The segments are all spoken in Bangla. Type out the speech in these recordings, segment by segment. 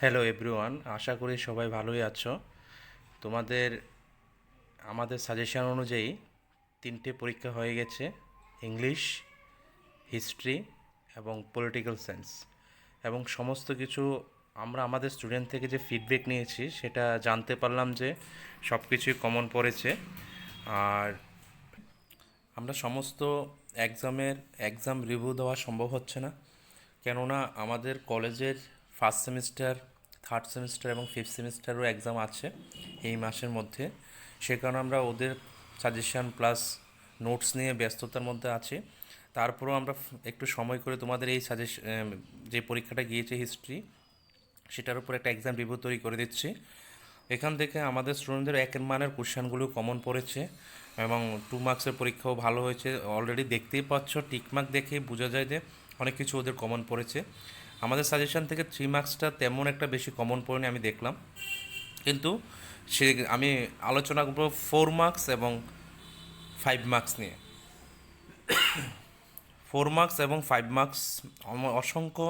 হ্যালো এভরিওয়ান, আশা করি সবাই ভালোই আছো। তোমাদের আমাদের সাজেশন অনুযায়ী তিনটে পরীক্ষা হয়ে গেছে: ইংলিশ, হিস্ট্রি এবং পলিটিক্যাল সায়েন্স। এবং সমস্ত কিছু আমরা আমাদের স্টুডেন্ট থেকে যে ফিডব্যাক নিয়েছি সেটা জানতে পারলাম যে সব কিছুই কমন পড়েছে। আর আমরা সমস্ত এক্সাম রিভিউ দেওয়া সম্ভব হচ্ছে না, কেননা আমাদের কলেজের ফার্স্ট সেমিস্টার, থার্ড সেমিস্টার এবং ফিফথ সেমিস্টারও এক্সাম আছে এই মাসের মধ্যে। সে কারণে আমরা ওদের সাজেশন প্লাস নোটস নিয়ে ব্যস্ততার মধ্যে আছি। তারপরেও আমরা একটু সময় করে তোমাদের এই যে পরীক্ষাটা গিয়েছে হিস্ট্রি, সেটার উপর একটা এক্সাম রিভিউ তৈরি করে দিচ্ছি। এখান থেকে আমাদের স্টুডেন্টদের একের মানের কোশ্চেনগুলো কমন পড়েছে এবং 2 মার্কসের পরীক্ষাও ভালো হয়েছে। অলরেডি দেখতেই পাচ্ছ, টিকমার্ক দেখেই বোঝা যায় যে অনেক কিছু ওদের কমন পড়েছে। আমাদের সাজেশন থেকে 3 মার্কসটা তেমন একটা বেশি কমন পড়েনি আমি দেখলাম, কিন্তু সে আমি আলোচনা করবো 4 মার্কস এবং 5 মার্কস নিয়ে। 4 মার্কস এবং 5 মার্কস অসংখ্য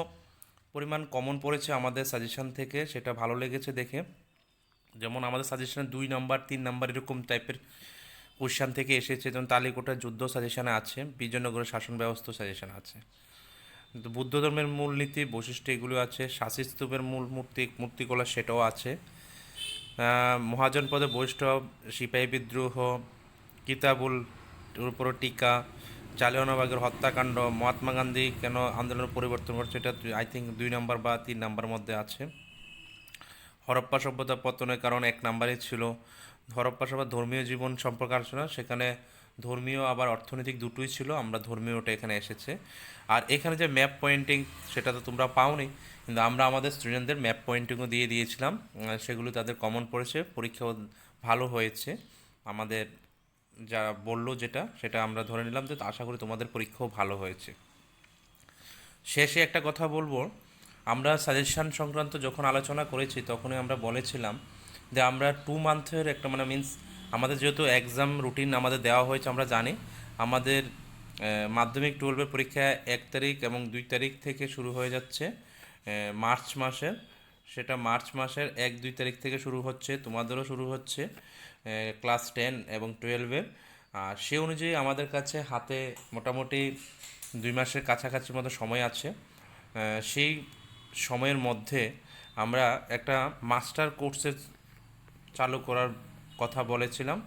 পরিমাণ কমন পড়েছে আমাদের সাজেশন থেকে, সেটা ভালো লেগেছে দেখে। যেমন আমাদের সাজেশনে 2 নাম্বার 3 নাম্বার এরকম টাইপের কোশ্চান থেকে এসেছে, যেমন তালিকোটার যুদ্ধ সাজেশনে আছে, বিজয়নগরের শাসন ব্যবস্থা সাজেশন আছে, কিন্তু বুদ্ধ ধর্মের মূলনীতি বৈশিষ্ট্য এগুলো আছে, শাসি স্তূপের মূল মূর্তিকলা সেটাও আছে, মহাজনপদে বৈষ্ণব, সিপাহী বিদ্রোহ, কিতাবুল উপর টিকা, জালিয়ানওয়ালাবাগের হত্যাকাণ্ড, মহাত্মা গান্ধী কেন আন্দোলনের পরিবর্তন করছে, এটা আই থিঙ্ক 2 নাম্বার বা 3 নাম্বার মধ্যে আছে। হরপ্পা সভ্যতা পতনের কারণ 1 নাম্বারই ছিল। হরপ্পা সভ্যতা ধর্মীয় জীবন সম্পর্কে আলোচনা, সেখানে ধর্মীয় আবার অর্থনৈতিক দুটোই ছিল, আমরা ধর্মীয়টা এখানে এসেছে। আর এখানে যে ম্যাপ পয়েন্টিং, সেটা তো তোমরা পাওনি, কিন্তু আমরা আমাদের স্টুডেন্টদের ম্যাপ পয়েন্টিংও দিয়ে দিয়েছিলাম। সেগুলো তাদের কমন পড়েছে, পরীক্ষাও ভালো হয়েছে। আমাদের যারা বললো যেটা, সেটা আমরা ধরে নিলাম যে আশা করি তোমাদের পরীক্ষাও ভালো হয়েছে। শেষে একটা কথা বলবো, আমরা সাজেশন সংক্রান্ত যখন আলোচনা করেছি তখনই আমরা বলেছিলাম যে আমরা 2 মান্থের একটা মিন্স আমাদের যেহেতু এক্সাম রুটিন আমাদের দেওয়া হয়েছে, আমরা জানি আমাদের মাধ্যমিক 12-এর পরীক্ষা 1 তারিখ এবং 2 তারিখ থেকে শুরু হয়ে যাচ্ছে মার্চ মাসের। সেটা মার্চ মাসের 1-2 তারিখ থেকে শুরু হচ্ছে, তোমাদেরও শুরু হচ্ছে ক্লাস 10 এবং 12-এর। আর সে অনুযায়ী আমাদের কাছে হাতে মোটামুটি 2 মাসের কাছাকাছির মতো সময় আছে। সেই সময়ের মধ্যে আমরা একটা মাস্টার কোর্সের চালু করার কথা বলেছিলাম।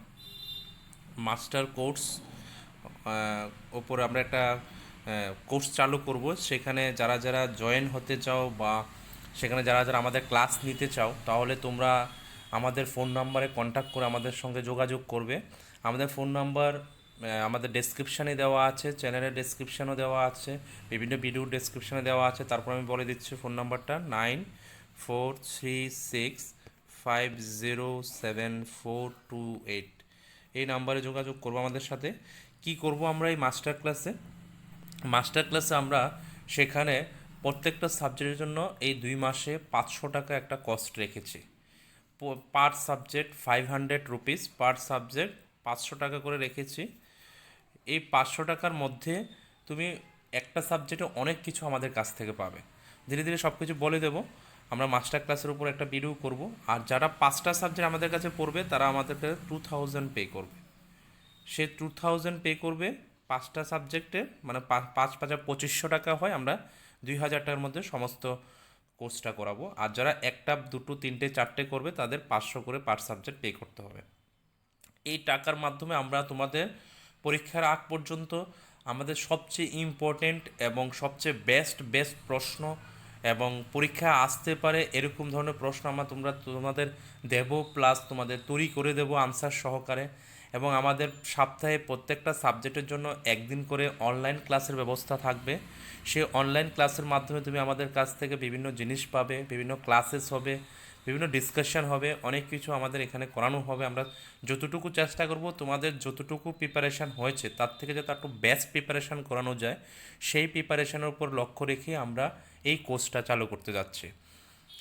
মাস্টার কোর্স ওপরে আমরা একটা কোর্স চালু করব। সেখানে যারা যারা জয়েন হতে চাও বা সেখানে যারা যারা আমাদের ক্লাস নিতে চাও, তাহলে তোমরা আমাদের ফোন নাম্বারে কন্ট্যাক্ট করে আমাদের সঙ্গে যোগাযোগ করবে। আমাদের ফোন নাম্বার আমাদের ডেসক্রিপশানে দেওয়া আছে, চ্যানেলের ডেসক্রিপশানও দেওয়া আছে, বিভিন্ন ভিডিওর ডেসক্রিপশানে দেওয়া আছে। তারপর আমি বলে দিচ্ছি ফোন নাম্বারটা: 9436507428। এই নাম্বারে যোগাযোগ করবো আমাদের সাথে। কি করব আমরা এই মাস্টার ক্লাসে আমরা সেখানে প্রত্যেকটা সাবজেক্টের জন্য এই 2 মাসে 500 টাকা একটা কস্ট রেখেছি। পার সাবজেক্ট 500 রুপিস, পার সাবজেক্ট 500 টাকা করে রেখেছি। এই 500 টাকার মধ্যে তুমি একটা সাবজেক্টে অনেক কিছু আমাদের কাছ থেকে পাবে। ধীরে ধীরে সব কিছু বলে দেবো। আমরা মাস্টার ক্লাসের উপর একটা ভিডিও করব। আর যারা 5টা সাবজেক্ট আমাদের কাছে পড়বে তারা আমাদেরকে 2000 পে করবে। সে 2000 পে করবে 5টা সাবজেক্টে, মানে 5 5 2500 টাকা হয়। আমরা 2000 টাকার মধ্যে সমস্ত কোর্সটা করাবো। আর যারা একটা দুটো তিনটে চারটে করবে তাদের 500 করে পার সাবজেক্ট পে করতে হবে। এই টাকার মাধ্যমে আমরা তোমাদের পরীক্ষার আগ পর্যন্ত আমাদের সবচেয়ে ইম্পর্টেন্ট এবং সবচেয়ে বেস্ট প্রশ্ন এবং পরীক্ষা আসতে পারে এরকম ধরনের প্রশ্ন আমরা তোমাদের দেব, প্লাস তোমাদের তৈরি করে দেব আনসার সহকারে। এবং আমাদের সপ্তাহে প্রত্যেকটা সাবজেক্টের জন্য একদিন করে অনলাইন ক্লাসের ব্যবস্থা থাকবে। সেই অনলাইন ক্লাসের মাধ্যমে তুমি আমাদের কাছ থেকে বিভিন্ন জিনিস পাবে, বিভিন্ন ক্লাসেস হবে, বিভিন্ন ডিসকাশন হবে, অনেক কিছু আমাদের এখানে করানো হবে। আমরা যতটুকু চেষ্টা করব তোমাদের যতটুকু প্রিপারেশান হয়েছে তার থেকে যাতে একটু বেস্ট প্রিপারেশান করানো যায়, সেই প্রিপারেশানের উপর লক্ষ্য রেখে আমরা এই কোর্সটা চালু করতে যাচ্ছি।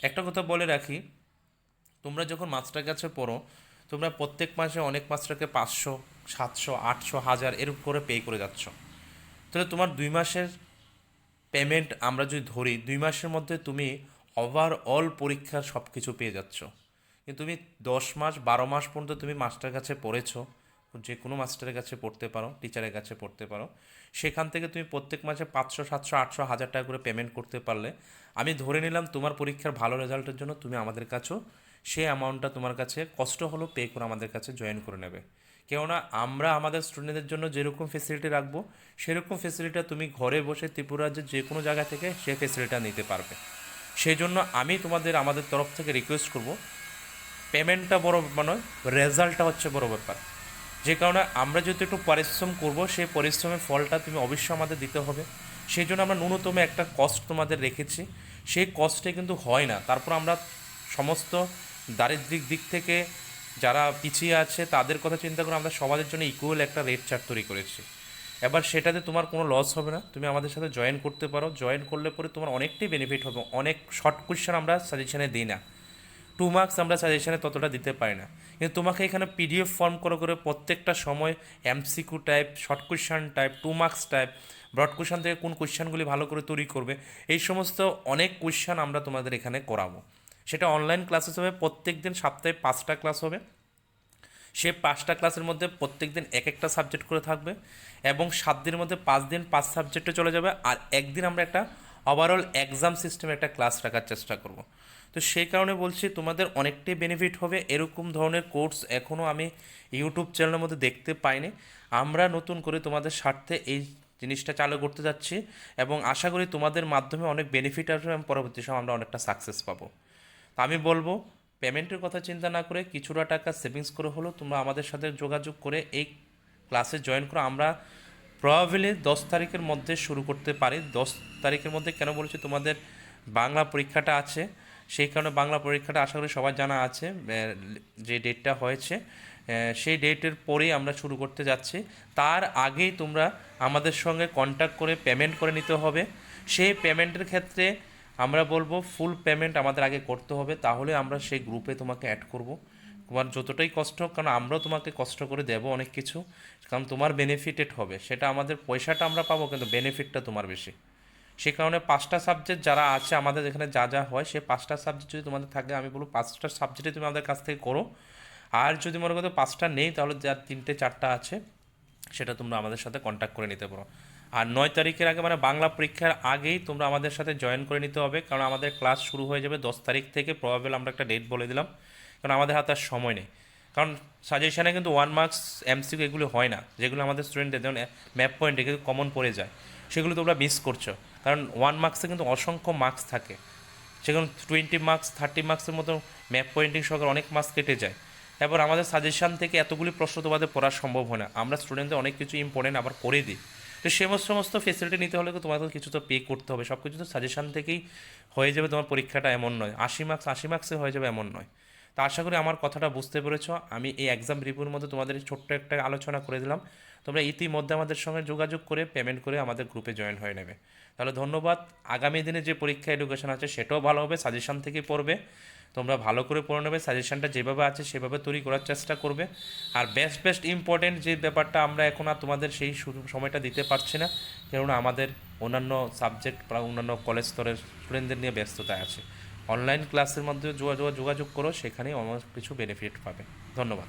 একটা কথা বলে রাখি, তোমরা যখন মাস্টার কাছে পড়ো, তোমরা প্রত্যেক মাসে অনেক মাস্টারকে 500, 700, 800, 1000 এরকম করে পে করে যাচ্ছ। তাহলে তোমার 2 মাসের পেমেন্ট আমরা যদি ধরি, 2 মাসের মধ্যে তুমি ওভারঅল পরীক্ষার সব কিছু পেয়ে যাচ্ছ। কিন্তু তুমি 10 মাস 12 মাস পর্যন্ত তুমি মাস্টারের কাছে পড়েছো, যে কোনো মাস্টারের কাছে পড়তে পারো, টিচারের কাছে পড়তে পারো। সেখান থেকে তুমি প্রত্যেক মাসে 500 700 800 1000 টাকা করে পেমেন্ট করতে পারলে আমি ধরে নিলাম তোমার পরীক্ষার ভালো রেজাল্টের জন্য তুমি আমাদের কাছেও সেই অ্যামাউন্টটা তোমার কাছে কষ্ট হলেও পে করে আমাদের কাছে জয়েন করে নেবে। কেননা আমরা আমাদের স্টুডেন্টদের জন্য যেরকম ফেসিলিটি রাখবো সেরকম ফেসিলিটিটা তুমি ঘরে বসে ত্রিপুরা রাজ্যের যে কোনো জায়গা থেকে সেই ফেসিলিটিটা নিতে পারবে। সেই জন্য আমি তোমাদের আমাদের তরফ থেকে রিকোয়েস্ট করব, পেমেন্টটা বড় নয়, রেজাল্টটা হচ্ছে বড় ব্যাপার। যে কারণে আমরা যেহেতু একটু পরিশ্রম করব, সেই পরিশ্রমের ফলটা তুমি অবশ্যই আমাদের দিতে হবে। সেই জন্য আমরা ন্যূনতম একটা কস্ট তোমাদের রেখেছি, সেই কস্টে কিন্তু হয় না। তারপর আমরা সমস্ত দারিদ্রিক দিক থেকে যারা পিছিয়ে আছে তাদের কথা চিন্তা করে আমরা সমাজের জন্য ইকুয়াল একটা রেট চার্ট তৈরি করেছি। এবার সেটাতে তোমার কোনো লস হবে না, তুমি আমাদের সাথে জয়েন করতে পারো। জয়েন করলে পরে তোমার অনেকটাই বেনিফিট হবে। অনেক শর্ট কোয়েশ্চেন আমরা সাজেশনে দিই না, 2 মার্কস আমরা সাজেশনে ততটা দিতে পারি না, কিন্তু তোমাকে এখানে পিডিএফ ফর্ম করে করে প্রত্যেকটা সময় MCQ type, short question type, 2 marks type, broad question থেকে কোন কোয়েশ্চেনগুলি ভালো করে তৈরি করবে, এই সমস্ত অনেক কোয়েশ্চেন আমরা তোমাদের এখানে করাবো। সেটা অনলাইন ক্লাসেস হবে, প্রত্যেক দিন সপ্তাহে 5টা ক্লাস হবে। সে 5টা ক্লাসের মধ্যে প্রত্যেক দিন এক একটা সাবজেক্ট করে থাকবে এবং 7 দিনের মধ্যে 5 দিন 5 সাবজেক্টে চলে যাবে। আর একদিন আমরা একটা ওভারঅল এক্সাম সিস্টেমে একটা ক্লাস রাখার চেষ্টা করব। তো সেই কারণে বলছি তোমাদের অনেকটাই বেনিফিট হবে। এরকম ধরনের কোর্স এখনও আমি ইউটিউব চ্যানেলের মধ্যে দেখতে পাইনি। আমরা নতুন করে তোমাদের স্বার্থে এই জিনিসটা চালু করতে যাচ্ছি এবং আশা করি তোমাদের মাধ্যমে অনেক বেনিফিট আসবে এবং পরবর্তী সময় আমরা অনেকটা সাকসেস পাবো। তা আমি বলবো, পেমেন্টের কথা চিন্তা না করে কিছুটা টাকা সেভিংস করে হলেও তোমরা আমাদের সাথে যোগাযোগ করে এই ক্লাসে জয়েন করো। আমরা প্রবাবলি 10 তারিখের মধ্যে শুরু করতে পারি। 10 তারিখের মধ্যে কেন বলছি, তোমাদের বাংলা পরীক্ষাটা আছে, সেই কারণে বাংলা পরীক্ষাটা আশা করি সবার জানা আছে। যে ডেটটা হয়েছে সেই ডেটের পরেই আমরা শুরু করতে যাচ্ছি। তার আগেই তোমরা আমাদের সঙ্গে কন্ট্যাক্ট করে পেমেন্ট করে নিতে হবে। সেই পেমেন্টের ক্ষেত্রে আমরা বলবো ফুল পেমেন্ট আমাদের আগে করতে হবে, তাহলে আমরা সেই গ্রুপে তোমাকে অ্যাড করব। তোমার যতটাই কষ্ট হোক, কারণ আমরাও তোমাকে কষ্ট করে দেবো অনেক কিছু, কারণ তোমার বেনিফিটেড হবে। সেটা আমাদের পয়সাটা আমরা পাবো, কিন্তু বেনিফিটটা তোমার বেশি। সে কারণে 5টা সাবজেক্ট যারা আছে আমাদের এখানে যা যা হয়, সেই 5টা সাবজেক্ট যদি তোমাদের থাকে, আমি বলবো 5টা সাবজেক্টে তুমি আমাদের কাছ থেকে করো। আর যদি মনে করো 5টা নেই, তাহলে যার 3টে 4টা আছে সেটা তোমরা আমাদের সাথে কন্ট্যাক্ট করে নিতে পারো। আর 9 তারিখের আগে, মানে বাংলা পরীক্ষার আগেই তোমরা আমাদের সাথে জয়েন করে নিতে হবে, কারণ আমাদের ক্লাস শুরু হয়ে যাবে 10 তারিখ থেকে। প্রবাবলি আমরা একটা ডেট বলে দিলাম, কারণ আমাদের হাতে আর সময় নেই। কারণ সাজেশনে কিন্তু 1 মার্কস এমসিকিউ এগুলো হয় না, যেগুলো আমাদের স্টুডেন্টদের যেমন ম্যাপ পয়েন্টে কিন্তু কমন পড়ে যায়, সেগুলো তোমরা মিস করছো। কারণ 1 মার্কসে কিন্তু অসংখ্য মার্কস থাকে, সেখানে 20 মার্কস 30 মার্কসের মতো ম্যাপ পয়েন্টিং সহকারে অনেক মার্কস কেটে যায়। এবার আমাদের সাজেশান থেকে এতগুলি প্রশ্ন তোমাদের পড়া সম্ভব হয় না, আমরা স্টুডেন্টদের অনেক কিছু ইম্পর্টেন্ট আবার করে দিই। তো সমস্ত ফেসিলিটি নিতে হলে তো তোমাদের কিছু তো পে করতে হবে। সব কিছু তো সাজেশান থেকেই হয়ে যাবে তোমার পরীক্ষাটা, এমন নয় 80 মার্কসে হয়ে যাবে, এমন নয়। তা আশা করি আমার কথাটা বুঝতে পেরেছ। আমি এই এক্সাম রিভিউর মধ্যে তোমাদের ছোট্ট একটা আলোচনা করে দিলাম। তোমরা ইতিমধ্যে আমাদের সঙ্গে যোগাযোগ করে পেমেন্ট করে আমাদের গ্রুপে জয়েন হয়ে নেবে। তাহলে ধন্যবাদ। আগামী দিনে যে পরীক্ষা এডুকেশন আছে সেটাও ভালো হবে, সাজেশান থেকে পড়বে, তোমরা ভালো করে পড়ে নেবে, সাজেশানটা যেভাবে আছে সেভাবে তৈরি করার চেষ্টা করবে। আর বেস্ট ইম্পর্টেন্ট যে ব্যাপারটা, আমরা এখন আর তোমাদের সেই সময়টা দিতে পারছি না, কেননা আমাদের অন্যান্য সাবজেক্ট বা অন্যান্য কলেজ স্তরের স্টুডেন্টদের নিয়ে ব্যস্ততায় আছে। অনলাইন ক্লাসের মধ্যে যোগাযোগ করো, সেখানেই অনেক কিছু বেনিফিট পাবে। ধন্যবাদ।